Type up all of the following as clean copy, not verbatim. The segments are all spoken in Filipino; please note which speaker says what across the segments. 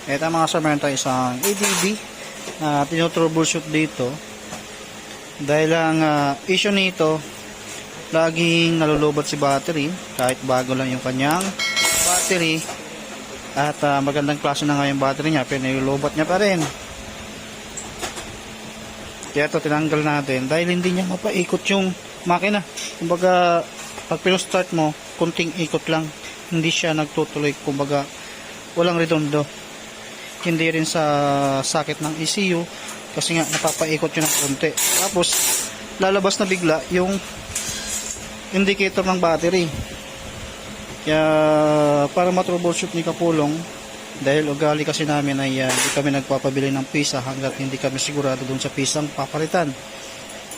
Speaker 1: Ito mga sir, meron tayo isang ADB na tinotroubleshoot dito. Dahil ang issue nito, laging nalulubat si battery kahit bago lang yung kanyang battery. At magandang klase na nga yung battery niya, pero nilulubat niya pa rin. Kaya ito tinanggal natin dahil hindi niya mapaikot yung makina. Kumbaga pag pinostart mo, kunting ikot lang, hindi siya nagtutuloy, kumbaga walang redondo. Hindi rin sa sakit ng ECU kasi nga napapaikot yun ng konti. Tapos lalabas na bigla yung indicator ng battery. Kaya para matroubleshoot ni Kapulong, dahil ugali kasi namin ay hindi kami nagpapabili ng pisa hanggat hindi kami sigurado dun sa pisang papalitan.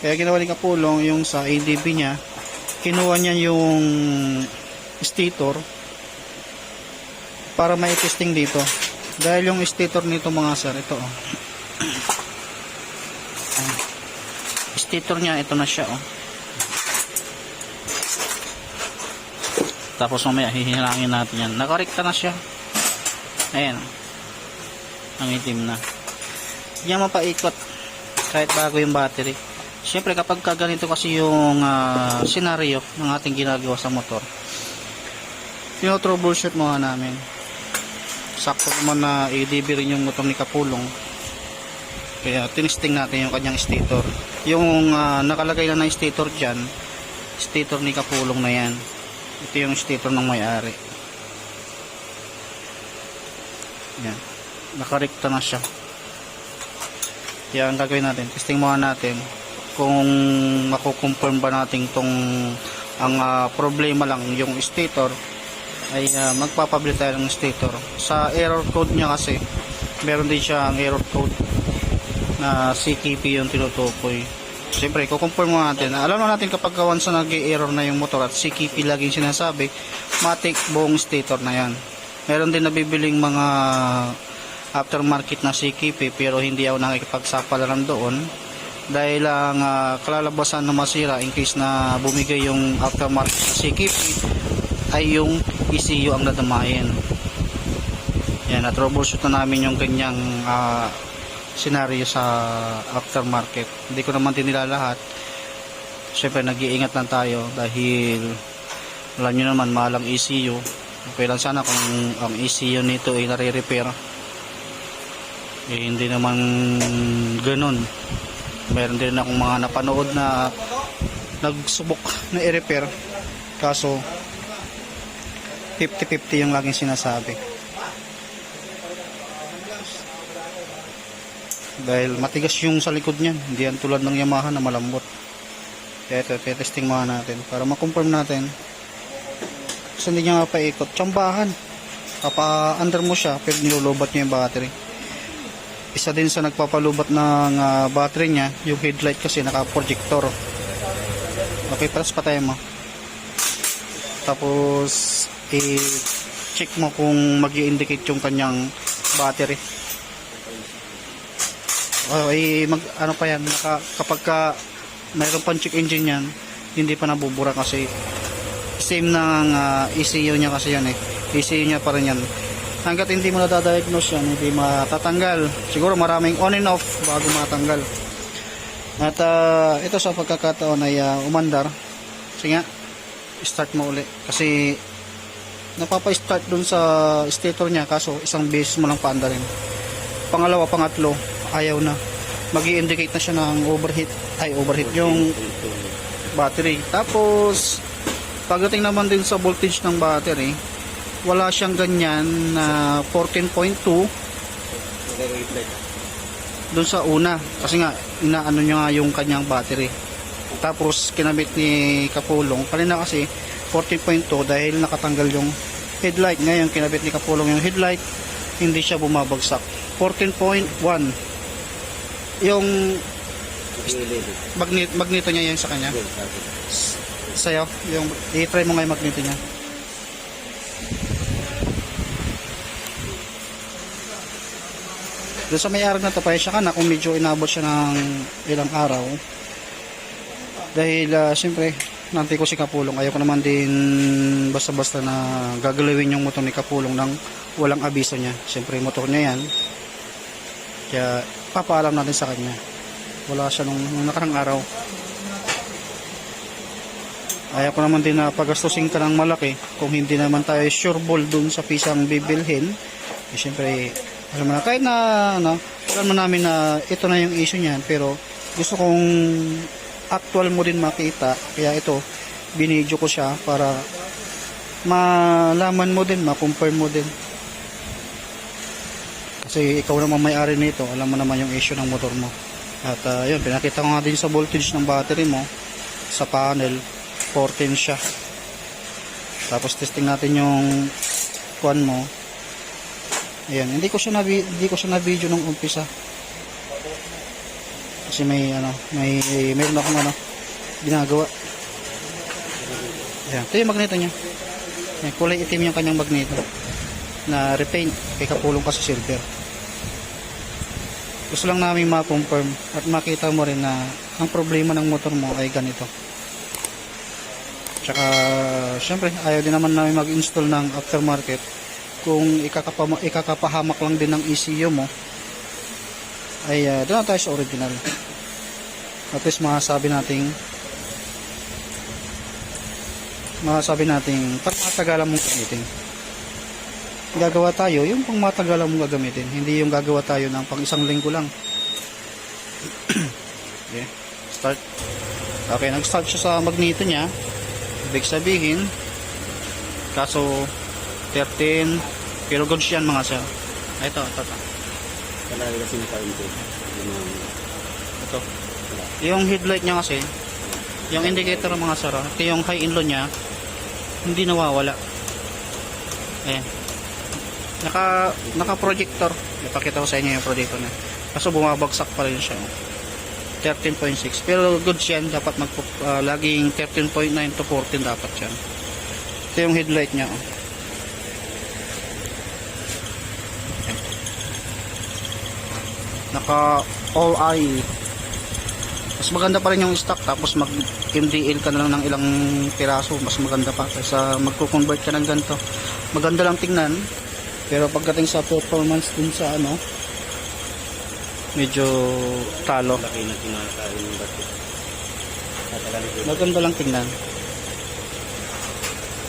Speaker 1: Kaya ginawa ni Kapulong yung sa ADB niya, kinuha niya yung stator para may testing dito. Dahil yung stator nito mga sir, ito oh. Stator niya, ito na siya oh. Tapos mamaya hihilangin natin yan. Nakarekta na siya. Ayan. Ang itim na. Hindi niya mapaikot kahit bago yung battery. Siyempre kapag ganito kasi yung senaryo ng ating ginagawa sa motor, tinotroubleshoot muna namin. Sakto naman na ADB rin yung motor ni Kapulong. Kaya tinisting natin yung kanyang stator. Yung nakalagay na ng stator dyan, stator ni Kapulong na yan. Ito yung stator ng may-ari. Yan. Nakarekta na siya. Kaya ang gagawin natin, testing muna natin kung makukonfirm ba natin tong ang problema lang yung stator, ay magpapabili tayo ng stator. Sa error code niya kasi meron din siya ang error code na CKP yung tinutukoy. Siyempre kukonfirm natin. Alam natin kapag once na nag-error na yung motor at CKP laging sinasabi, matik buong stator na yan. Meron din nabibiling mga aftermarket na CKP pero hindi ako nakikipagsapalaran doon dahil ang kalalabasan na masira in case na bumigay yung aftermarket na CKP ay yung ECU ang nadamayin. Yan, na-troubleshoot na namin yung ganyang senaryo sa aftermarket. Hindi ko naman din nila lahat. Siyempre nag-iingat lang tayo dahil alam nyo naman mahal ang ECU. Okay lang sana kung ang ECU nito ay nare-repair. Hindi naman ganun. Meron din akong mga napanood na nagsubok na i-repair kaso 50-50 yung laging sinasabi. Dahil matigas yung sa likod niyan, hindi yan tulad ng Yamaha na malambot. Kaya ito, testing muna natin para makonfirm natin. Kasi hindi niya mapaikot. Tsambahan. Papa-under mo siya, pero nilulubat niya yung battery. Isa din sa nagpapalubat ng battery niya, yung headlight kasi naka-projector. Okay, press pa tayo mo. Tapos i-check mo kung mag-i-indicate yung kanyang battery. Ano pa yan, kapag mayroon pang check engine yan, hindi pa nabubura kasi same ng ECU niya kasi yan eh. ECU niya pa rin yan. Hanggat hindi mo na-diagnose yan, hindi matatanggal. Siguro maraming on and off bago matanggal. At ito sa pagkakataon ay umandar. Kasi nga, start mo uli. Kasi napapa-start dun sa stator niya kaso isang beses mo lang paandarin. Pangalawa, pangatlo, ayaw na. Mag-i-indicate na siya ng overheat yung battery. Tapos pagdating naman din sa voltage ng battery, wala siyang ganyan na 14.2 dun sa una kasi nga inaano niya nga yung kanyang battery. Tapos kinabit ni Kapulong kanina kasi 14.2 dahil nakatanggal yung headlight. Ngayon kinabit ni Kapulong yung headlight, hindi siya bumabagsak. 14.1 yung magneto niya yan sa kanya. Sa'yo, yung i-try mo nga yung magneto niya. Doon sa may araw na to, pasensya ka na kung medyo inabot siya ng ilang araw. Dahil siyempre nantay ko si Kapulong, ayaw ko naman din basta-basta na gagalawin yung motor ni Kapulong ng walang abiso niya. Siyempre motor niya yan, kaya papaalam natin sa kanya. Wala siya nung nakarang araw. Ayaw ko naman din na pagastusin ka ng malaki kung hindi naman tayo sureball dun sa pisang bibilhin. Eh, siyempre alam mo na, kahit na ano, alam mo namin na ito na yung issue niyan, pero gusto kong actual mo din makita, kaya ito binidyo ko siya para malaman mo din, ma-confirm mo din, kasi ikaw naman may-ari nito, alam mo naman yung issue ng motor mo. At yun, pinakita ko nga din sa voltage ng battery mo sa panel, 14 siya. Tapos testing natin yung kuan mo. Ayan, hindi ko siya na video nung umpisa. Kasi mayroon akong ginagawa. Ayan, ito yung magneto niya. Ayan, kulay itim yung kanyang magneto na repaint, kay kapulong kasi silver. Gusto lang namin ma-confirm at makita mo rin na ang problema ng motor mo ay ganito. Tsaka syempre ayaw din naman namin mag-install ng aftermarket kung ikakapahamak lang din ng ECU mo, ay doon na tayo sa original. At least masasabi nating pag matagalan mong gamitin, gagawa tayo yung pang matagalan mong gagamitin, hindi yung gagawa tayo ng pang isang linggo lang. Okay, start. Okay, nag-start siya sa magneto niya. Ibig sabihin, kaso 13, pero goods yan mga sir. Ito.
Speaker 2: Talaga kasi
Speaker 1: Ito. Yung headlight niya kasi, yung indicator mga sir, ito yung high and low niya, hindi nawawala. Ayan. Naka-projector. Ipakita ko sa inyo yung projector niya. Kaso bumabagsak pa rin siya. 13.6. Pero goods yan, dapat laging 13.9 to 14 dapat yan. Ito yung headlight niya. Naka all eye. Mas maganda pa rin yung stock, tapos mag MDL ka na lang ng ilang piraso, mas maganda pa kaysa magko-convert ka ng ganito. Maganda lang tingnan, pero pagdating sa performance din sa medyo talo.
Speaker 2: Laki na tinatalo ng bato.
Speaker 1: Maganda lang tingnan,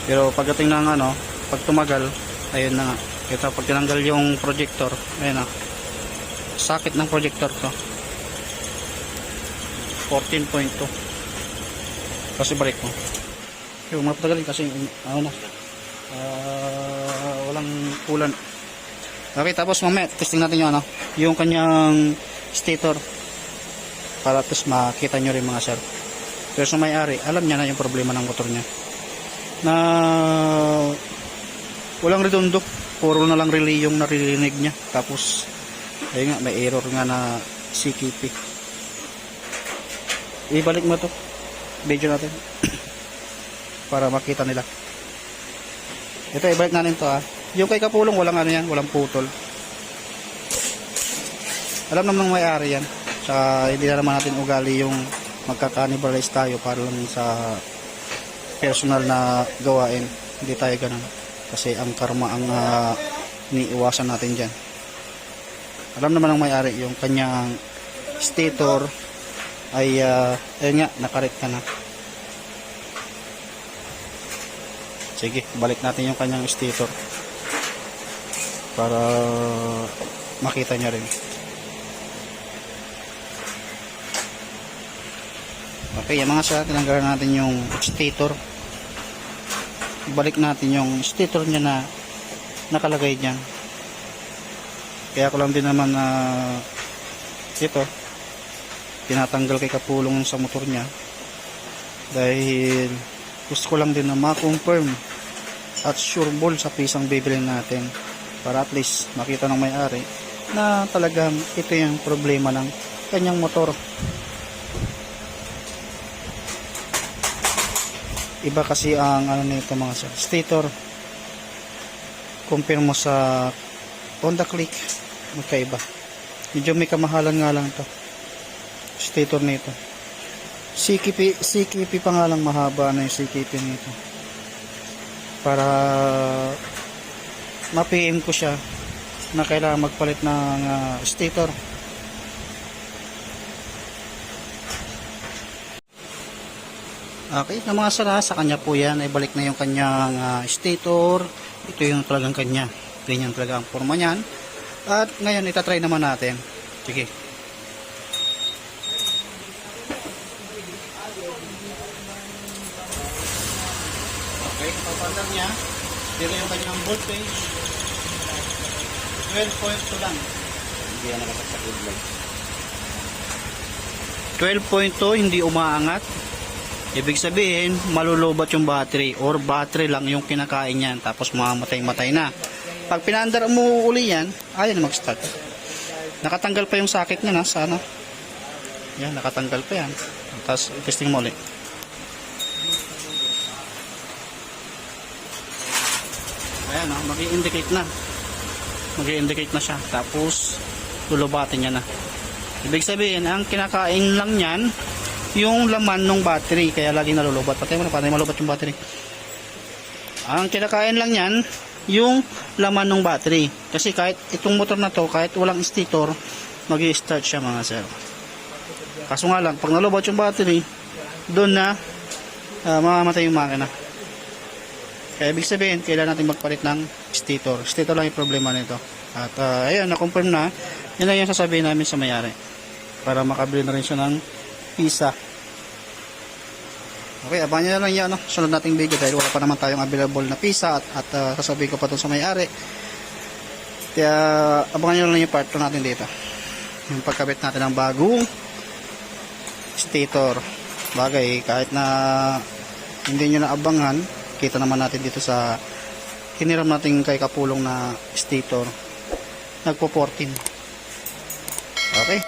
Speaker 1: pero pagdating ng pag tumagal, ayun na nga. Ito, pag tinanggal yung projector, ayun na, sakit ng projector to. 14.2 kasi balik mo yung mapatagalin kasi walang kulan. Okay, tapos mamaya testing natin yung kanyang stator para at least makita nyo rin mga sir. Pero sa may-ari, alam niya na yung problema ng motor niya na walang redondo, puro na lang relay yung naririnig niya. Tapos ayun nga, may error nga na CKP. Ibalik mo to video natin para makita nila. Ito, ibalik natin to yung kay kapulong, walang yan, walang putol. Alam naman ng may-ari yan. Tsaka hindi na naman natin ugali yung magka-cannibalize tayo para lang sa personal na gawain. Hindi tayo ganun, kasi ang karma ang iniiwasan natin dyan. Alam naman ng may-ari yung kanyang stator ay ayun nga, nakaret ka na. Sige, balik natin yung kanyang stator para makita niya rin. Okay, yung mga sa tinanggalan natin yung stator. Balik natin yung stator niya na nakalagay dyan. Kaya ko lang din naman ito tinatanggal kay kapulong sa motor niya, dahil gusto ko lang din na ma-confirm at sureball sa pisang bibilin natin, para at least makita ng may-ari na talagang ito yung problema ng kanyang motor. Iba kasi ang nito mga sir, stator compare mo sa Honda Click, magkaiba. Medyo may kamahalan nga lang to stator nito. CKP pa nga lang, mahaba na yung CKP nito para ma-PM ko siya na kailangan magpalit ng stator. Okay, na mga sala, sa kanya po yan, ay balik na yung kanyang stator. Ito yung talagang kanya. Ganyan talaga ang forma niyan. At ngayon, itatry naman natin. Sige. Okay, papandar niya. Dito yung kanyang voltage. 12.2 lang.
Speaker 2: Hindi yan nakapagsak yung light.
Speaker 1: 12.2, hindi umaangat. Ibig sabihin, malulobat yung battery or battery lang yung kinakain niyan tapos mamamatay-matay na. Pag pinandar mo uli yan, ayan na mag-start. Nakatanggal pa yung socket niya na, sana. Yan, nakatanggal pa yan. Tapos, testing mo ulit. Ayan, mag-i-indicate na. Mag-i-indicate na siya. Tapos, lulubatin niya na. Ibig sabihin, ang kinakain lang niyan, yung laman ng battery, kaya lagi nalulubat. Patay mo na, patay malubat yung battery. Ang kinakain lang yan, yung laman ng battery. Kasi kahit itong motor na to, kahit walang stator, mag-i-start siya mga sir. Kaso nga lang, pag nalubat yung battery, doon na mamamatay yung makina. Kaya ibig sabihin, kailangan natin magpalit ng stator. Stator lang yung problema nito. At ayun, na-confirm na. Yun lang yung sasabihin namin sa mayari. Para makabili na rin siya ng pisa. Okay, abangan nyo na lang yan, no? Sunod nating video dahil wala pa naman tayong available na pisa at sasabihin ko pa ito sa may-ari. Kaya abangan nyo na lang yung part 2 natin dito. Yung pagkabit natin ng bagong stator. Bagay, kahit na hindi nyo naabangan, kita naman natin dito sa hiniram natin kay Kapulong na stator. Nagpo 14. Okay.